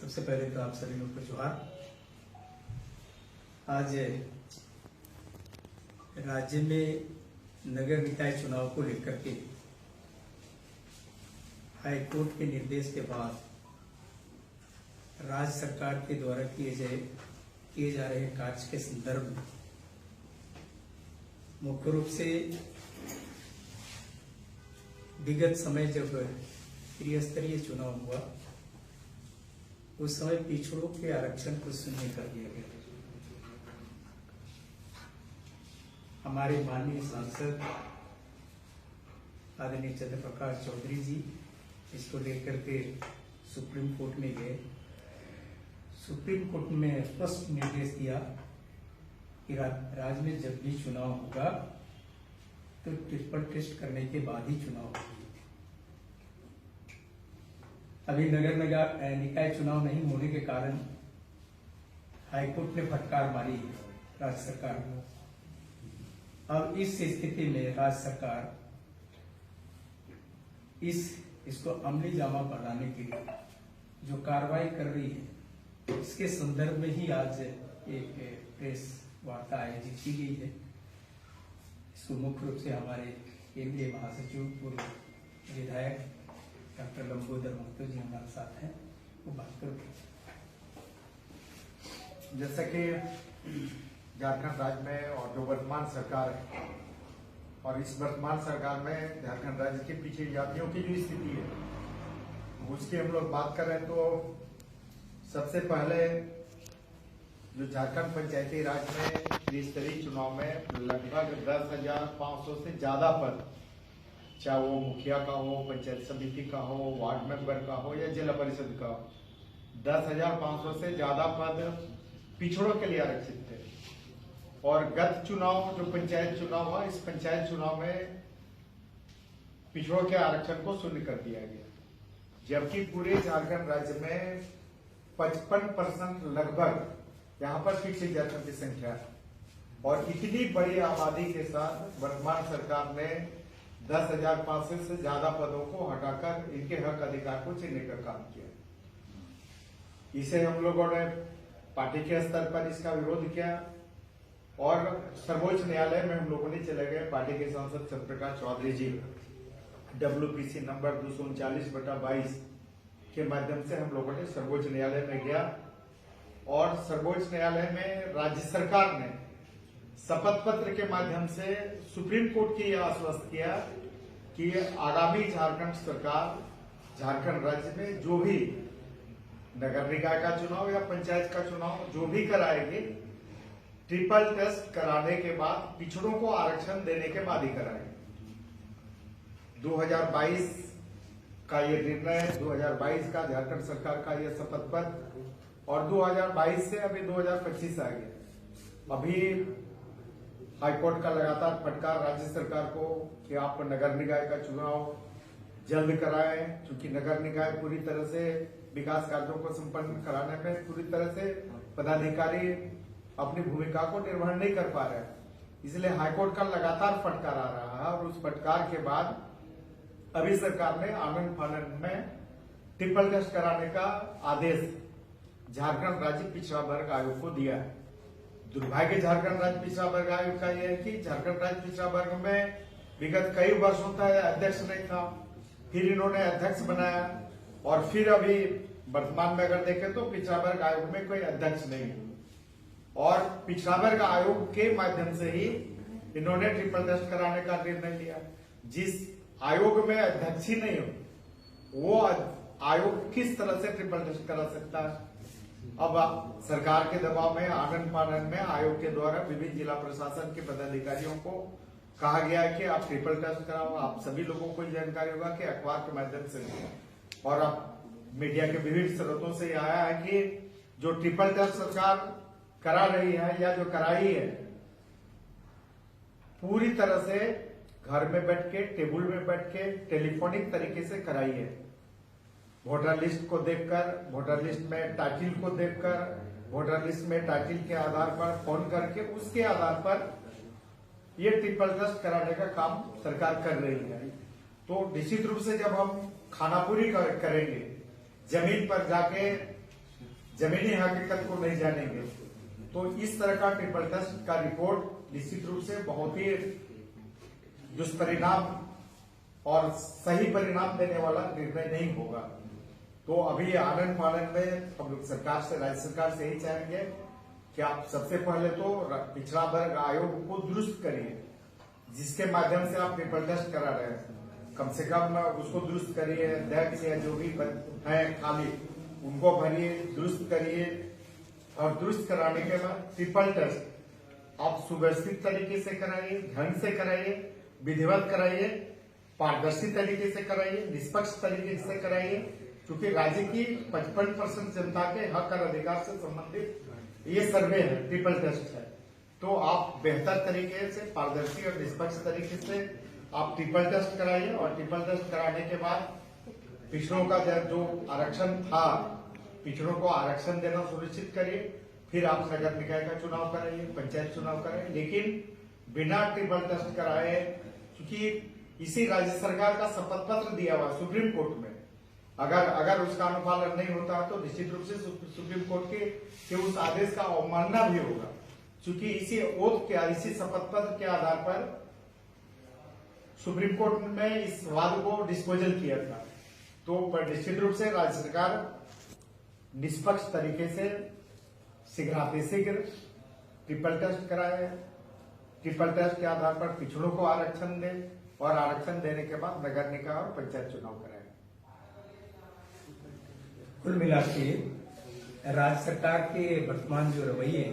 सबसे पहले तो आप सभी लोग को जोहार। आज राज्य में नगर निकाय चुनाव को लेकर के हाई कोर्ट के निर्देश के बाद राज्य सरकार के द्वारा किए जा रहे कार्य के संदर्भ में मुख्य रूप से विगत समय जब त्रिस्तरीय चुनाव हुआ उस समय पिछड़ों के आरक्षण को शून्य कर दिया गया। हमारे माननीय सांसद आदरणीय चंद्र प्रकाश चौधरी जी इसको लेकर के सुप्रीम कोर्ट में गए। सुप्रीम कोर्ट में स्पष्ट निर्देश दिया कि राज्य में जब भी चुनाव होगा तो ट्रिपल टेस्ट करने के बाद ही चुनाव होगा। अभी नगर निकाय चुनाव नहीं होने के कारण हाईकोर्ट ने फटकार मारी है राज्य सरकार को। अब इस स्थिति में राज्य सरकार इसको अमली जामा पहनाने के लिए जो कार्रवाई कर रही है इसके संदर्भ में ही आज एक प्रेस वार्ता आयोजित की गई है। इसको मुख्य रूप से हमारे केंद्रीय महासचिव पूर्व विधायक डॉक्टर लंबोदर महतो जी हमारे साथ हैं, वो बात करेंगे। जैसा कि झारखंड राज्य में और जो वर्तमान सरकार है और इस वर्तमान सरकार में झारखंड राज्य के पीछे जातियों की जो स्थिति है उसकी हम लोग बात करें तो सबसे पहले जो झारखंड पंचायती राज में त्रिस्तरीय चुनाव में लगभग 10,500 से ज्यादा पद, चाहे वो मुखिया का हो, पंचायत समिति का हो, वार्ड मेंबर का हो या जिला परिषद का हो, 10,500 से ज्यादा पद पिछड़ों के लिए आरक्षित थे। और गत चुनाव जो पंचायत चुनाव हुआ, इस पंचायत चुनाव में पिछड़ों के आरक्षण को शून्य कर दिया गया, जबकि पूरे झारखंड राज्य में 55% लगभग यहाँ पर पिछड़ी जातियों की संख्या है। और इतनी बड़ी आबादी के साथ वर्तमान सरकार ने 10,500 से ज्यादा पदों को हटाकर इनके हक अधिकार को छीनने का काम किया। इसे हम लोगों ने पार्टी के स्तर पर इसका विरोध किया और सर्वोच्च न्यायालय में हम लोगों ने चले गए। पार्टी के सांसद चंद्र प्रकाश चौधरी जी WPC नंबर 239/22 के माध्यम से हम लोगों ने सर्वोच्च न्यायालय में गया और सर्वोच्च न्यायालय में राज्य सरकार ने शपथ पत्र के माध्यम से सुप्रीम कोर्ट की यह आश्वस्त किया कि आगामी झारखंड सरकार झारखंड राज्य में जो भी नगर निकाय का चुनाव या पंचायत का चुनाव जो भी कराएगी, ट्रिपल टेस्ट कराने के बाद पिछड़ों को आरक्षण देने के बाद ही कराएगी। 2022 का ये निर्णय, 2022 का झारखंड सरकार का ये शपथ पत्र और 2022 से अभी 2025 आ गया। अभी हाईकोर्ट का लगातार फटकार राज्य सरकार को कि आप नगर निकाय का चुनाव जल्द कराएं, क्योंकि नगर निकाय पूरी तरह से विकास कार्यों को संपन्न कराने में पूरी तरह से पदाधिकारी अपनी भूमिका को निर्वहन नहीं कर पा रहे हैं। इसलिए हाईकोर्ट का लगातार फटकार आ रहा है और उस फटकार के बाद अभी सरकार ने आनंद फानंद में ट्रिपल टेस्ट कराने का आदेश झारखंड राज्य पिछड़ा वर्ग आयोग को दिया है। दुर्भाग्य झारखंड राज्य पिछड़ा वर्ग आयोग का यह है कि झारखंड राज्य पिछड़ा वर्ग में विगत कई वर्षों तक अध्यक्ष नहीं था, फिर इन्होंने अध्यक्ष बनाया और फिर अभी वर्तमान में अगर देखें तो पिछड़ा वर्ग आयोग में कोई अध्यक्ष नहीं है। और पिछड़ा वर्ग आयोग के माध्यम से ही इन्होंने ट्रिपल टेस्ट कराने का निर्णय लिया। जिस आयोग में अध्यक्ष ही नहीं हो वो आयोग किस तरह से ट्रिपल टेस्ट करा सकता है। अब सरकार के दबाव में आनंद फानंद में आयोग के द्वारा विभिन्न जिला प्रशासन के पदाधिकारियों को कहा गया है कि आप ट्रिपल टेस्ट कराओ। आप सभी लोगों को जानकारी होगा कि अखबार के माध्यम से और अब मीडिया के विभिन्न स्रोतों से आया है कि जो ट्रिपल टेस्ट सरकार करा रही है या जो कराई है पूरी तरह से घर में बैठ के, टेबल में बैठ के, टेलीफोनिक तरीके से कराई है। वोटर लिस्ट को देखकर, वोटर लिस्ट में टाइटिल को देखकर, वोटर लिस्ट में टाइटिल के आधार पर फोन करके उसके आधार पर ये ट्रिपल टेस्ट कराने का काम सरकार कर रही है। तो निश्चित रूप से जब हम खानापुरी करेंगे, जमीन पर जाके जमीनी हकीकत को नहीं जानेंगे। तो इस तरह का ट्रिपल टेस्ट का रिपोर्ट निश्चित रूप से बहुत ही दुष्परिणाम और सही परिणाम देने वाला निर्णय नहीं होगा। तो अभी आनंद फानंद में हम लोग सरकार से, राज्य सरकार से यही चाहेंगे कि आप सबसे पहले तो पिछड़ा वर्ग आयोग को दुरुस्त करिए, जिसके माध्यम से आप ट्रिपल टेस्ट करा रहे हैं। कम से कम उसको दुरुस्त करिए, अध्यक्ष या जो भी है खाली उनको भरिए, दुरुस्त करिए, और दुरुस्त कराने के बाद ट्रिपल टेस्ट आप सुव्यवस्थित तरीके से कराइए, ढंग से कराइए, विधिवत कराइए, पारदर्शी तरीके से कराइए, निष्पक्ष तरीके से कराइए, क्योंकि राज्य की 55% जनता के हक और अधिकार से संबंधित ये सर्वे है, ट्रिपल टेस्ट है। तो आप बेहतर तरीके से, पारदर्शी और निष्पक्ष तरीके से आप ट्रिपल टेस्ट कराइए, और ट्रिपल टेस्ट कराने के बाद पिछड़ों का जो आरक्षण था, पिछड़ों को आरक्षण देना सुनिश्चित करिए। फिर आप नगर निकाय का चुनाव कराइए, पंचायत चुनाव कराइए, लेकिन बिना ट्रिपल टेस्ट कराए, क्योंकि इसी राज्य सरकार का शपथ पत्र दिया हुआ सुप्रीम कोर्ट में, अगर उसका अनुपालन नहीं होता तो निश्चित रूप से सुप्रीम कोर्ट के उस आदेश का अवमानना भी होगा, क्योंकि इसी ओथ के, इसी शपथ पत्र के आधार पर सुप्रीम कोर्ट में इस वाद को डिस्पोजल किया था। तो निश्चित रूप से राज्य सरकार निष्पक्ष तरीके से शीघ्रातिशीघ्र ट्रिपल टेस्ट कराए, ट्रिपल टेस्ट के आधार पर पिछड़ों को आरक्षण दे, और आरक्षण देने के बाद नगर निकाय और पंचायत चुनाव कराए। कुल मिला के राज्य सरकार के वर्तमान जो रवैये